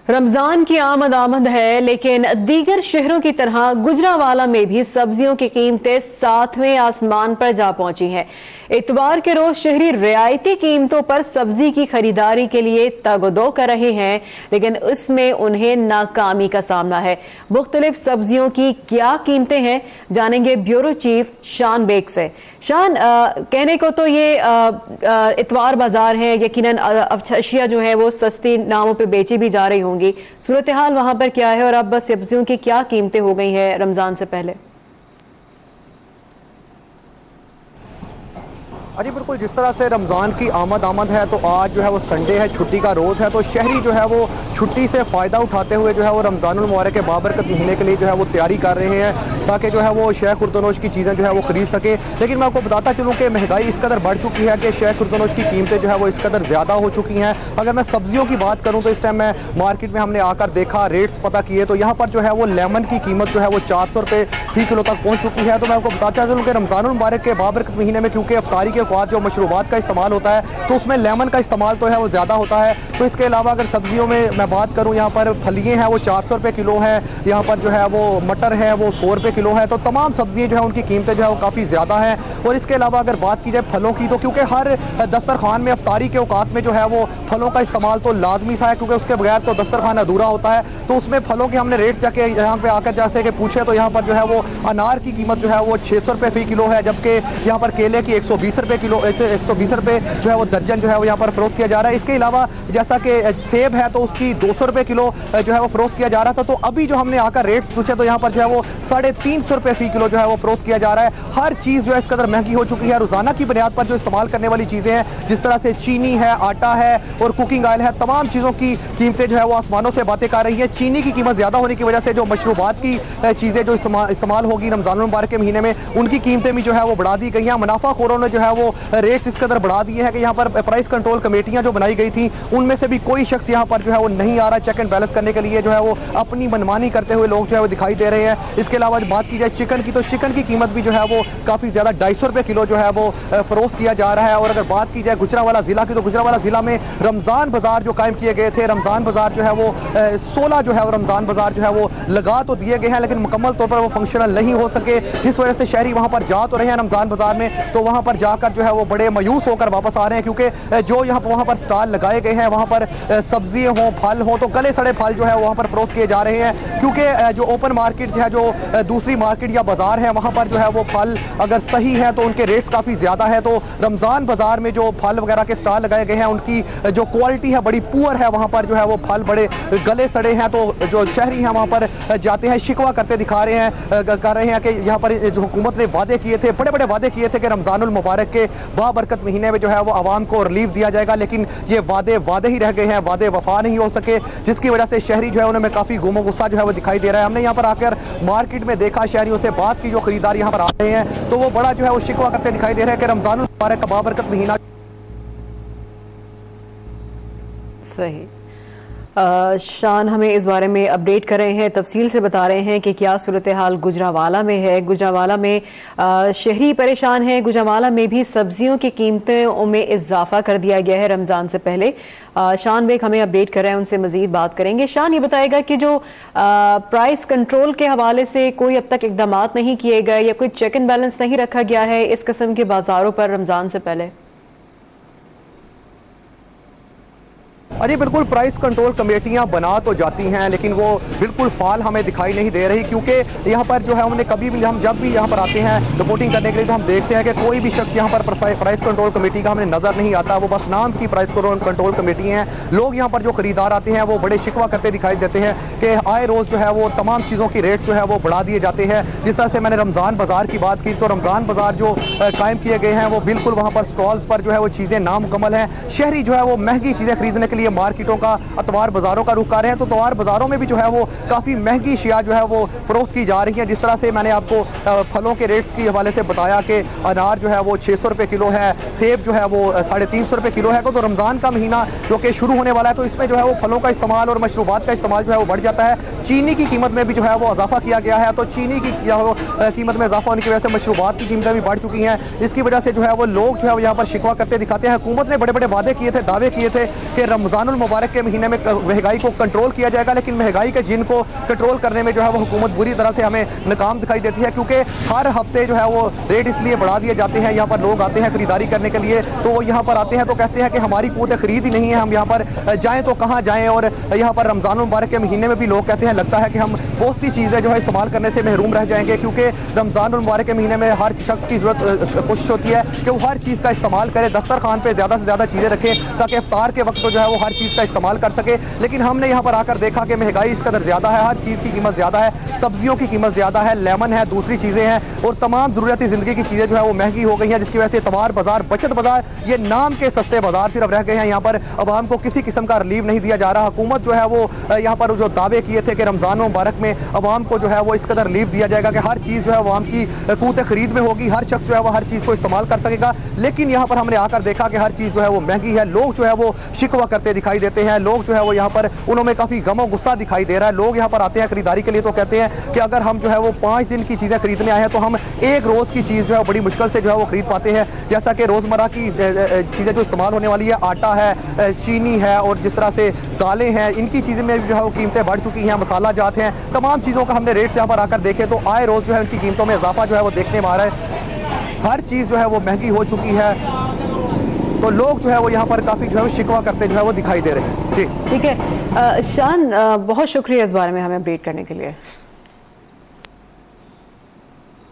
रमजान की आमद है, लेकिन दीगर शहरों की तरह गुजरावाला में भी सब्जियों की कीमतें 7वें आसमान पर जा पहुंची हैं। इतवार के रोज शहरी रियायती कीमतों पर सब्जी की खरीदारी के लिए तगदो कर रहे हैं, लेकिन इसमें उन्हें नाकामी का सामना है। मुख्तलिफ सब्जियों की क्या कीमतें हैं, जानेंगे ब्यूरो चीफ शान बेग से। शान, कहने को तो ये इतवार बाजार है, यकीनन अशिया जो है वो सस्ती नामों पे बेची भी जा रही होंगी। सूरत हाल वहां पर क्या है और अब बस सब्जियों की क्या कीमतें हो गई है रमजान से पहले? अजी बिल्कुल, जिस तरह से रमज़ान की आमद है तो आज जो है वो संडे है, छुट्टी का रोज़ है, तो शहरी जो है वो छुट्टी से फ़ायदा उठाते हुए जो है वो रमज़ानुल मुबारक के बाबरकत महीने के लिए जो है वो तैयारी कर रहे हैं ताकि जो है वो शय खुर्दनोश की चीज़ें जो है वो ख़रीद सकें। लेकिन मैं आपको बताता चलूँ कि महंगाई इस कदर बढ़ चुकी है कि शय खुर्दनोश की कीमतें जो है वो इस कदर ज़्यादा हो चुकी हैं। अगर मैं सब्जियों की बात करूँ तो इस टाइम मैं मार्केट में हमने आकर देखा, रेट्स पता किए तो यहाँ पर जो है वो लेमन की कीमत जो है वो 400 रुपये फ़ी किलो तक पहुँच चुकी है। तो मैं आपको बताता चलूँ कि रमज़ानुल मुबारक के बाबरकत महीने में क्योंकि अफ्तारी के औकात जो मशरूबात का इस्तेमाल होता है तो उसमें लेमन का इस्तेमाल तो है वो ज़्यादा होता है। तो इसके अलावा अगर सब्जियों में मैं बात करूं, यहाँ पर फलियाँ हैं वो 400 रुपये किलो है, यहाँ पर जो है वो मटर है वो 100 रुपये किलो है। तो तमाम सब्जियाँ जो है उनकी कीमतें जो है वो काफ़ी ज़्यादा हैं। और इसके अलावा अगर बात की जाए फलों की, तो क्योंकि हर दस्तरखान में अफ्तारी के औकात में जो है वो फलों का इस्तेमाल तो लाजमी सा है, क्योंकि उसके बगैर तो दस्तरखान अधूरा होता है। तो उसमें फलों के हमने रेट जाके यहाँ पे आकर जैसे कि पूछे तो यहाँ पर जो है वो अनार की कीमत जो है वो 600 रुपये फ़ी किलो है, जबकि यहाँ पर केले की 120 रुपये किलो 120 रुपये जो है वो दर्जन जो है वो यहाँ पर फरोख्त किया जा रहा है। इसके अलावा जैसा कि सेब है तो उसकी 200 रुपये किलो जो है वो फरोख्त किया जा रहा था। तो अभी जो हमने आकर रेट्स पूछे तो यहाँ पर जो है वो 350 रुपये फ़ी किलो जो है वो फरोख्त किया जा रहा है। हर चीज़ जो है इस कदर महंगी हो चुकी है। रोज़ाना की बुनियाद पर जो इस्तेमाल करने वाली चीज़ें हैं, जिस तरह से चीनी है, आटा है और कुकिंग ऑयल है, तमाम चीज़ों की कीमतें जो है वो आसमानों से बातें कर रही हैं। चीनी की कीमत ज़्यादा होने की वजह से जो मशरूबात की चीज़ें जो इस्तेमाल होगी रमज़ानुल मुबारक के महीने में, उनकी कीमतें भी जो है वो बढ़ा दी गई हैं। मुनाफाखोरों ने जो है वो रेट्स इस कदर बढ़ा दिए हैं कि यहाँ पर प्राइस कंट्रोल कमेटियां जो बनाई गई थी उनमें से भी कोई शख्स यहाँ पर जो है वो नहीं आ रहा चेक एंड बैलेंस करने के लिए, जो है वो अपनी मनमानी करते हुए लोग जो है वो दिखाई दे रहे हैं। इसके अलावा बात की जाए चिकन की, तो चिकन की कीमत भी जो है वो काफ़ी ज़्यादा 250 रुपये किलो जो है वो फरोख्त किया जा रहा है। और अगर बात की जाए गुजरावाला ज़िला की, तो गुजरावाला ज़िला में रमज़ान बाज़ार जो कायम किए गए थे, रमज़ान बाज़ार जो है वो 16 जो है वो रमज़ान बाज़ार जो है वो लगा तो दिए गए हैं, लेकिन मुकम्मल तौर पर वो फंक्शनल नहीं हो सके, जिस वजह से शहरी वहाँ पर जा तो रहे हैं रमज़ान बाज़ार में, तो वहाँ पर जाकर जो है वो बड़े मायूस होकर वापस आ रहे हैं। क्योंकि जो यहाँ वहाँ पर स्टॉल लगाए गए हैं, वहाँ पर सब्जी हों, फल हों, तो गले सड़े फल जो है वहाँ पर फरोख्त किए जा रहे हैं। क्योंकि जो ओपन मार्केट है, जो दूसरी मार्केट या बाज़ार है, वहाँ पर जो है वो फल अगर सही है तो उनके रेट्स काफ़ी ज़्यादा है। तो रमज़ान बाज़ार में जो फल वगैरह के स्टॉल लगाए गए हैं उनकी जो क्वालिटी है बड़ी पुअर है, वहाँ पर जो है वो फल बड़े गले सड़े हैं। तो जो शहरी हैं वहाँ पर जाते हैं, शिकवा करते दिखा रहे हैं, कर रहे हैं कि यहाँ पर जो हुकूमत ने वादे किए थे, बड़े बड़े वादे किए थे कि रमज़ानुल मुबारक के बाबरकत महीने में जो है वो आवाम को रिलीफ दिया जाएगा, लेकिन ये वादे ही रह गए हैं, वादे वफा नहीं हो सके, जिसकी वजह से शहरी जो है उन्हें काफ़ी गुमो गुस्सा जो है वो दिखाई दे रहा है। हमने यहाँ पर आकर मार्केट में देखा, शहरियों से बात की, जो खरीदार यहाँ पर आ रहे हैं तो वो बड़ा जो है वो शिकवा करते दिखाई दे रहे हैं कि रमज़ानुल मुबारक का बाबरकत महीना सही। शान हमें इस बारे में अपडेट कर रहे हैं, तफसील से बता रहे हैं कि क्या सूरत हाल गुजरावाला में है। गुजरावाला में शहरी परेशान हैं, गुजरावाला में भी सब्जियों की कीमतों में इजाफा कर दिया गया है रमज़ान से पहले। शान बेग हमें अपडेट कर रहे हैं, उनसे मजीद बात करेंगे। शान, ये बताएगा कि जो प्राइस कंट्रोल के हवाले से कोई अब तक इकदाम नहीं किए गए या कोई चेक एंड बैलेंस नहीं रखा गया है इस किस्म के बाजारों पर रमज़ान से पहले? अरे बिल्कुल, प्राइस कंट्रोल कमेटियां बना तो जाती हैं लेकिन वो बिल्कुल फाल हमें दिखाई नहीं दे रही, क्योंकि यहाँ पर जो है हमने कभी भी, हम जब भी यहाँ पर आते हैं रिपोर्टिंग करने के लिए, तो हम देखते हैं कि कोई भी शख्स यहाँ पर प्राइस कंट्रोल कमेटी का हमें नज़र नहीं आता। वो बस नाम की प्राइस कंट्रोल कमेटी हैं। लोग यहाँ पर जो खरीदार आते हैं वो बड़े शिकवा करते दिखाई देते हैं कि आए रोज़ जो है वो तमाम चीज़ों की रेट्स जो है वो बढ़ा दिए जाते हैं। जिस तरह से मैंने रमज़ान बाज़ार की बात की, तो रमज़ान बाज़ार जो कायम किए गए हैं वो बिल्कुल वहाँ पर स्टॉल्स पर जो है वो चीज़ें नामुकम्मल हैं। शहरी जो है वो महंगी चीज़ें खरीदने के लिए मार्केटों का, अतवार बाज़ारों का रुख कर रहे हैं, तो अतवार बाज़ारों में भी जो है वो काफ़ी महंगी शिया जो है वो फरोख्त की जा रही है। जिस तरह से मैंने आपको फलों के रेट्स के हवाले से बताया कि अनार जो है वो 600 रुपये किलो है, सेब जो है वो 350 रुपये किलो है। तो रमज़ान का महीना जो कि शुरू होने वाला है, तो इसमें जो है वो फलों का इस्तेमाल और मशरूबात का इस्तेमाल जो है वो बढ़ जाता है। चीनी की कीमत में भी जो है वो इजाफा किया गया है, तो चीनी की कीमत में इजाफा होने की वजह से मशरूबात की कीमतें भी बढ़ चुकी हैं। इसकी वजह से जो है वो लोग जो है वो यहाँ पर शिकवा करते दिखाते हैं। हुकूमत ने बड़े बड़े वादे किए थे, दावे किए थे कि रमज़ानुल मुबारक के महीने में महंगाई को कंट्रोल किया जाएगा, लेकिन महंगाई के जिन को कंट्रोल करने में जो है वो हुकूमत बुरी तरह से हमें नाकाम दिखाई देती है, क्योंकि हर हफ्ते जो है वो रेट इसलिए बढ़ा दिए जाते हैं। यहाँ पर लोग आते हैं खरीदारी करने के लिए, तो वो यहाँ पर आते हैं तो कहते हैं कि हमारी क़ुव्वत खरीद ही नहीं है, हम यहाँ पर जाएँ तो कहाँ जाएँ। और यहाँ पर रमज़ानुल मुबारक के महीने में भी लोग कहते हैं लगता है कि हम बहुत सी चीज़ें जो है इस्तेमाल करने से महरूम रह जाएंगे, क्योंकि रमज़ानुल मुबारक के महीने में हर शख्स की कोशिश होती है कि वो हर चीज़ का इस्तेमाल करे, दस्तरखान पे ज़्यादा से ज़्यादा चीज़ें रखें ताकि इफ्तार के वक्त तो जो है वो हर चीज़ का इस्तेमाल कर सके। लेकिन हमने यहाँ पर आकर देखा कि महंगाई इस कदर ज़्यादा है, हर चीज़ की कीमत ज़्यादा है, सब्जियों की कीमत ज़्यादा है, लेमन है, दूसरी चीज़ें हैं और तमाम ज़रूरती ज़िंदगी की चीज़ें जो है वो महंगी हो गई हैं, जिसकी वजह से इतवार बाज़ार, बचत बाज़ार, ये नाम के सस्ते बाज़ार सिर्फ रह गए हैं। यहाँ पर आवाम को किसी किस्म का रिलीफ नहीं दिया जा रहा। हुकूमत जो है वो यहाँ पर जो दावे किए थे कि रमज़ान मुबारक में आवाम को जो है वो इस कदर रिलीफ दिया जाएगा कि हर चीज़ जो है आवाम की क़ुव्वत खरीद में होगी, हर शख्स जो है वो हर चीज़ को इस्तेमाल कर सकेगा। लेकिन यहाँ पर हमने आकर देखा कि हर चीज़ जो है वो महंगी है। लोग जो है वो शिकवा करते दिखाई देते हैं, लोग जो है वो यहाँ पर उन्होंने काफ़ी गमो गुस्सा दिखाई दे रहा है। लोग यहाँ पर आते हैं खरीदारी के लिए तो कहते हैं कि अगर हम जो है वो 5 दिन की चीज़ें खरीदने आए हैं तो हम एक रोज़ की चीज़ जो है बड़ी मुश्किल से जो है वो खरीद पाते हैं। जैसा कि रोज़मर्रा की चीज़ें जो इस्तेमाल होने वाली है, आटा है, चीनी है और जिस तरह से दालें हैं, इनकी चीज़ें में जो है वो कीमतें बढ़ चुकी हैं, मसाला जात हैं, तमाम चीज़ों का हमने रेट्स यहाँ पर आकर देखे तो आए रोज़ जो है उनकी कीमतों में इजाफा जो है वो देखने में आ रहा है। हर चीज़ जो है वो महंगी हो चुकी है, तो लोग जो है वो यहाँ पर काफ़ी जो है वो शिकवा करते जो है वो दिखाई दे रहे हैं। जी ठीक है शान, बहुत शुक्रिया इस बारे में हमें अपडेट करने के लिए।